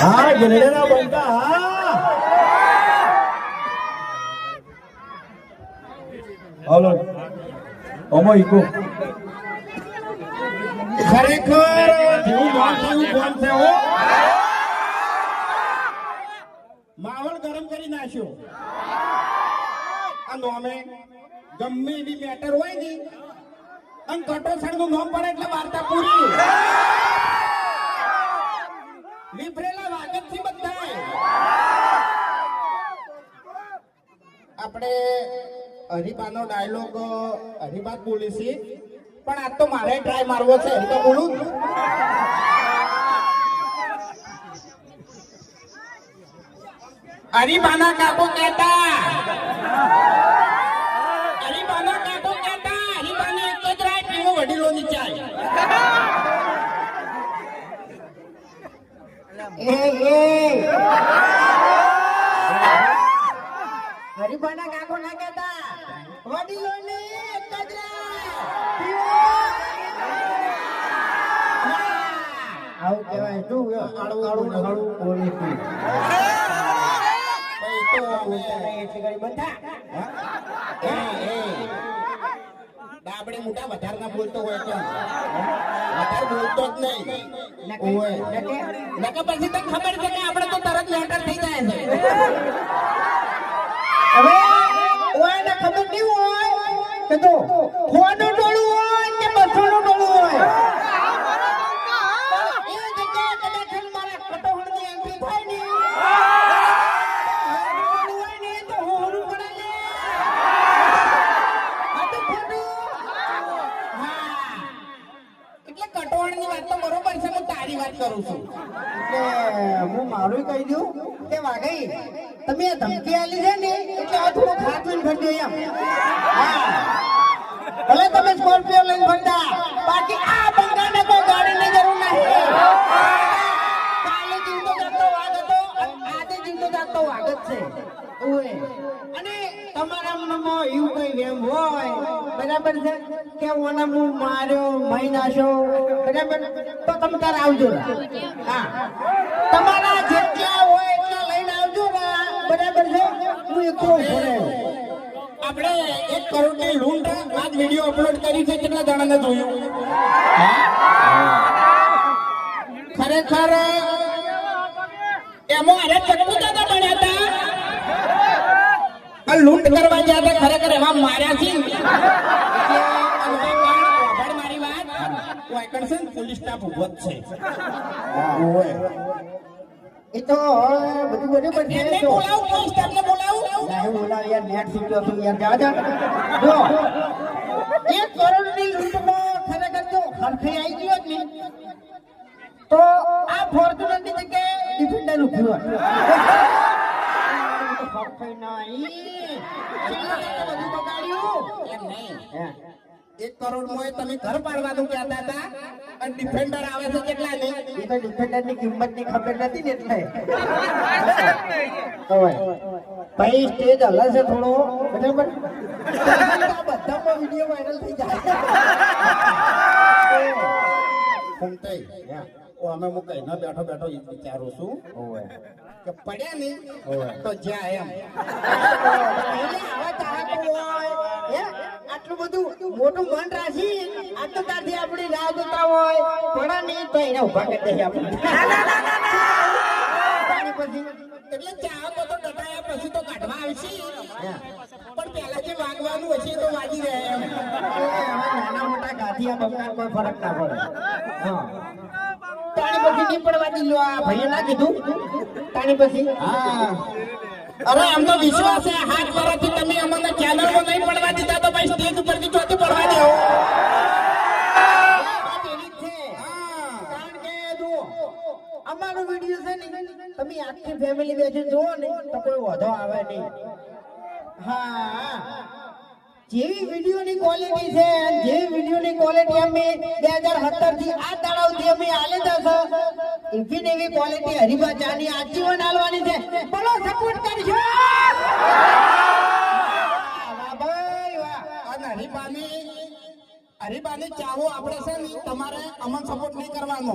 હા ગેલેડા બંકા હા હાલો ઓમો ઈકો ખરેખર જેવું નામ થયું કોણ છે હો માહોલ ગરમ કરી નાખ્યો આ નોમે ગમે એવી મેટર હોય ને અને કટોસણ નું નામ પડે એટલે વાર્તા પૂરી વિભરેલા વાગત થી બધા આપણે હરિબાનો ડાયલોગ હરિબાત બોલી છે પણ આજ તો મારે ટ્રાય મારવો છે એમ તો બોલું હરિબાના કાકો કહેતા હરિબાના કાકો કહેતા હરિબાને એક જ રાય પીવો વડીલો ની ચાય હરિબાના કાકો ના કહેતા વડીલો ને એક જ આવું કહેવાય શું આડું આડું હળું બોલી ડાબડે મોટા વધારે ના બોલતો હોય તો વધારે બોલતો જ નહીં નકે પછી તો ખબર છે કે આપણે તો તરત લેટર થઈ જાય છે હવે ઓયને ખબર નહીં હોય કે તો ખોનું ટોળું હોય કે બસોનું ટોળું હોય એ જગ્યાએ કદાચ મારા કટોહળની એન્ટ્રી થાય ને કરું છું એટલે હું મારું કહી દઉં કે વાઘઈ તમે ધમકી આલી છે ને એટલે આ થોડું ખાતું ફરજો એમ હા ભલે તમે સ્કોર્પિયો લઈને ફરતા બાકી આ બંગાને કોઈ ગાડીની જરૂર નહીં કાલે જીવતો જાગતો વાઘ હતો આજે જીવતો જાગતો વાઘ જ છે ઓએ અને તમારા મનમાં એવું કઈ વેમ હોય બરાબર છે કે ઓને હું માર્યો મહી નાશો બરાબર તો તમે તાર આવજો હા તમારા જેટલા હોય એટલા લઈને આવજો બરાબર છે હું એકલો ઉભો રહ્યો આપણે 1 કરોડ ની લૂંટ આજ વિડિયો અપલોડ કરી છે કેટલા જણાને જોયું ખરેખર એમાં અરે ચટપુ દાદા બન્યા હતા આ લૂંટ કરવા ગયા હતા ખરેખર એમાં માર્યા છે પોલીસ સ્ટાફ ઉભો જ છે એ તો બધું બરોબર છે બોલાવ પોલીસ સ્ટાફને બોલાવ ના બોલાવ યાર નેટ સીટો છું યાર જા જો 1 કરોડની લૂંટમાં ખરેખર જો ખર્ચે આવી ગયો જ નહીં તો આ ફોર્ચ્યુનર ની જગ્યાએ ડિફેન્ડર ઉભ્યો ખર્ચે નહીં બધું બગાડ્યું એમ નહીં 1 કરોડ મોય તમે ઘર પાડવાનું કહેતા હતા અને ડિફેન્ડર આવે છે કેટલા ને એ તો ડિફેન્ડર ની કિંમત ની ખબર નથી ને એટલે ભાઈ સ્ટેજ હલે છે થોડો બરાબર બધામાં વિડિયો વાયરલ થઈ જાય ફોનતાઈ ઓ અમે હું કઈ ના બેઠો બેઠો વિચારું છું કે પડ્યા નહીં તો જ્યાં એમ આટલું બધું મોટું મન રાખી આ તો ત્યાંથી આપણી રાહ જોતા હોય થોડા નહીં તો એને ઉભા કરી દઈએ આપણે પછી એટલે ચાહકો તો ડટાયા પછી તો કાઢવા આવશે પણ પેલા જે વાગવાનું હશે તો વાગી રહ્યા એમ નાના મોટા ગાંઠિયા બમણા કોઈ ફરક ના પડે હા તાણી પછી નહીં પડવા દીધો આ ભાઈએ ના કીધું તાણી પછી હા અરે અમને વિશ્વાસ છે હાથ પરથી તમે અમને ચેનલમાં નહીં પડવા દીધા તો ભાઈ સ્ટેજ ઉપરથી ચોથી પડવા દેવો કારણ કે જો અમારો વિડીયો છે ને તમે આખી ફેમિલી બેસીને જુઓ ને તો કોઈ વધો આવે નહીં હા જેવી વિડીયોની ક્વોલિટી છે જેવી વિડીયોની ક્વોલિટી અમે 2017 થી આ દાડાવથી અમે આલેતા છે એવી ને એવી ક્વોલિટી હરિભા ચાની આજીવન આલવાની છે બોલો સપોર્ટ કરજો વાહ ભાઈ વાહ અને હરિભાની ચાહો આપણે છે ને તમારે અમન સપોર્ટ નહીં કરવાનો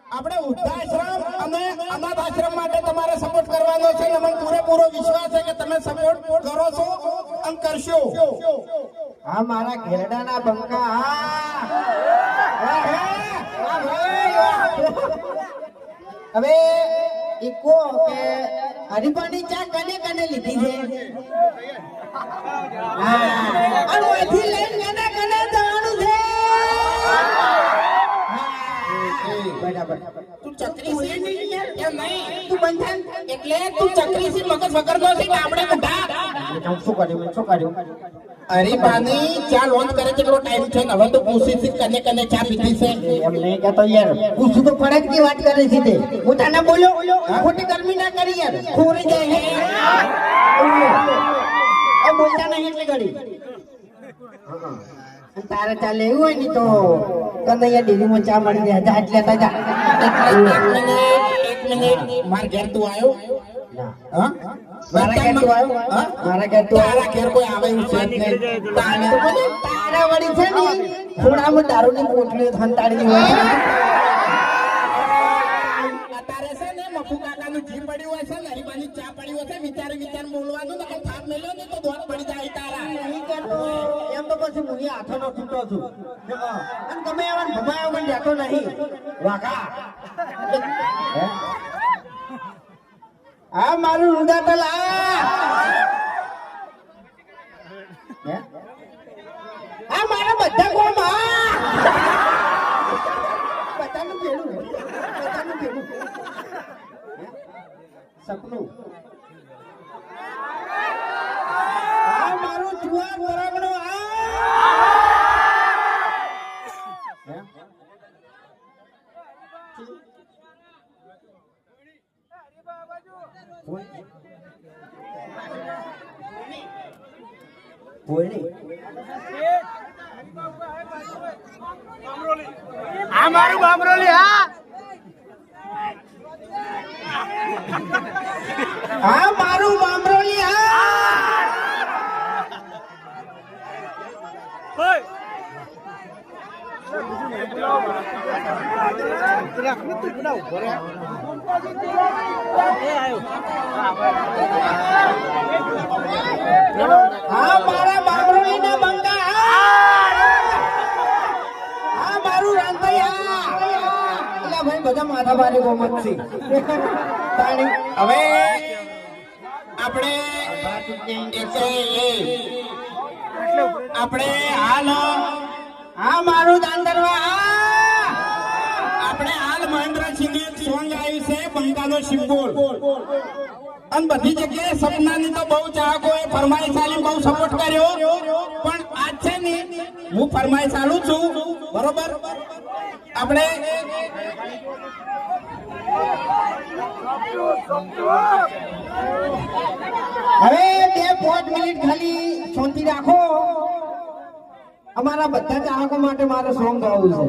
આપણે વૃદ્ધાશ્રમ અને અનાથ આશ્રમ માટે તમારે સપોર્ટ કરવાનો છે અને મને પૂરેપૂરો વિશ્વાસ છે કે તમે સપોર્ટ કરો છો અને કરશો. હા મારા ઘેરડાના બંકા હવે ઈકો કે હરીફાની ચા કને કને લીધી છે અને ઓથી લઈને કને કને જવાનું છે બરાબર તું ચક્રી છે એમ નહીં તું બંધન એટલે તું ચક્રી છે મગજ વગરનો છે કે આપણે મોઢા શું કર્યું અરે પાની ચા લોન્ચ કરે કેટલો ટાઈમ છે ને હવે તો પૂછી છે કને કને ચા પીધી છે એમ નહીં કહેતો યાર પૂછું તો પડે જ વાત કરે છે તે હું તને બોલ્યો ખોટી ગરમી ના કરી યાર ખોરી જાય એ બોલતા નહીં એટલે ઘડી તારે ચાલે એવું હોય ને તો કનૈયા ડેરીમાં ચા મળી જાય જા એટલે જા એક મિનિટ માર ઘેર તું આવ્યો હા મારા ઘેર તું આવ્યો મારા ઘેર તું તારા ઘેર કોઈ આવે એવું છે જ નહીં. તારા વળી છે ને થોડામાં દારૂની પોટલી હંતાડી હોય છે અત્યારે છે ને મફુ કાકાનું ઘી પડ્યું હોય છે ને હરીબાની ચા પડી હોય છે વિચારે બોલવાનું ને થાપ મેલ્યો ને તો દોડ પડી જાય તારા નહીં કરતો. એમ તો પછી હું હાથોનો છૂટો છું અને તમે એવા ભમાયો મને જતો નહીં વાઘા આ મારું રુદાતલ આ મારા બધા કોમ બધાનું ભેડું સપનું આ મારું જુવાર વરાગણો આ મારું બામરોલી હા આ મારું બામરોલી હા મારા બામરોલી ના બંગા હા મારું રાંધૈયા એટલે ભાઈ બધા માથા ભારે ગોમત છે હવે આપણે આપણે હાલ હા મારું દાંદરવા આપણે હાલ મહેન્દ્રસિંહ સોંગ આવ્યું છે બંગાળનો સિમ્બોલ અને બધી જગ્યાએ સપનાની તો બહુ ચાહકોએ ફરમાઈશ આલી બહુ સપોર્ટ કર્યો પણ આજ છે ને હું ફરમાઈશ આલું છું બરોબર આપણે હવે 2-5 મિનિટ ખાલી શાંતિ રાખો અમારા બધા ચાહકો માટે મારે સોંગ ગાવું છે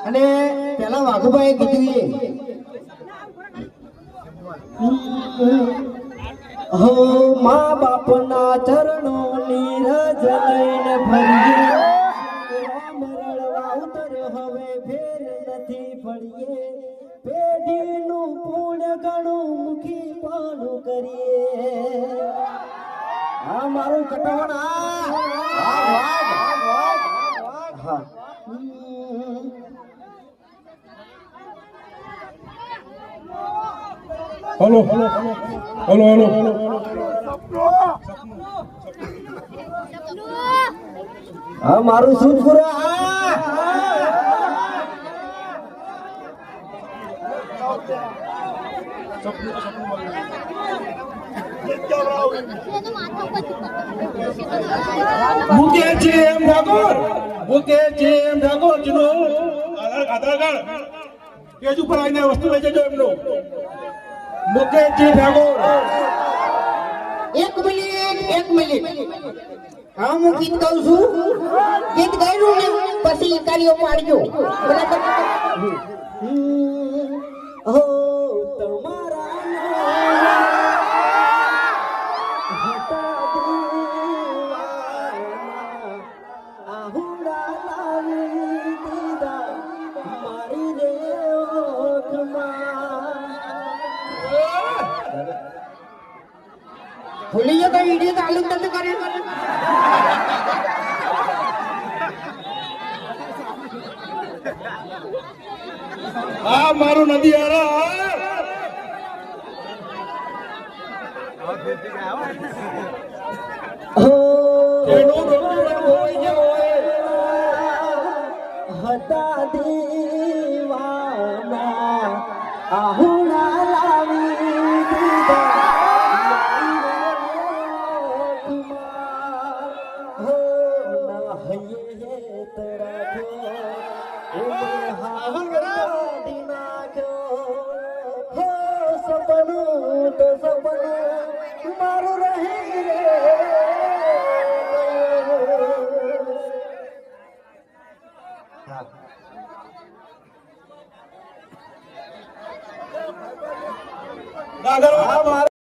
અને પેલા વાઘુભાઈ કીધું હો મા બાપના ચરણો નીરજ લઈને ફરીએ રામ રળવા ઉતર હવે ફેર નથી ફળીએ પેઢીનું પુણ્ય ઘણું મુખી પાનું કરીએ આ મારું કટોણ હા हेलो हेलो हेलो हेलो હા મારું સુરપુરા મુકેશ ઠાકોર નું આધાર કાર્ડ પેજ ઉપર આવીને વસ્તુ લઈ જજો એમનું મુકેશ ઠાકોર એક મિનિટ હા હું ગીત ગાઉં છું ગીત ગાયું ને પછી કાર્યો પાડજો બરાબર હો તમારા આહુડા લાવી દીધા ભૂલી ગયો તો વિડીયો ચાલુ જ નતું કર્યું. આ મારું નદી હારા એનું ડોક્ટર હોય છે હોય હતા દીવાના આહુણા લાવી દીધા હો ના હૈયે તરાખ્યો હાદી નાખ્યો હો સપનું તો સપનું મારું રહી રે ગાગર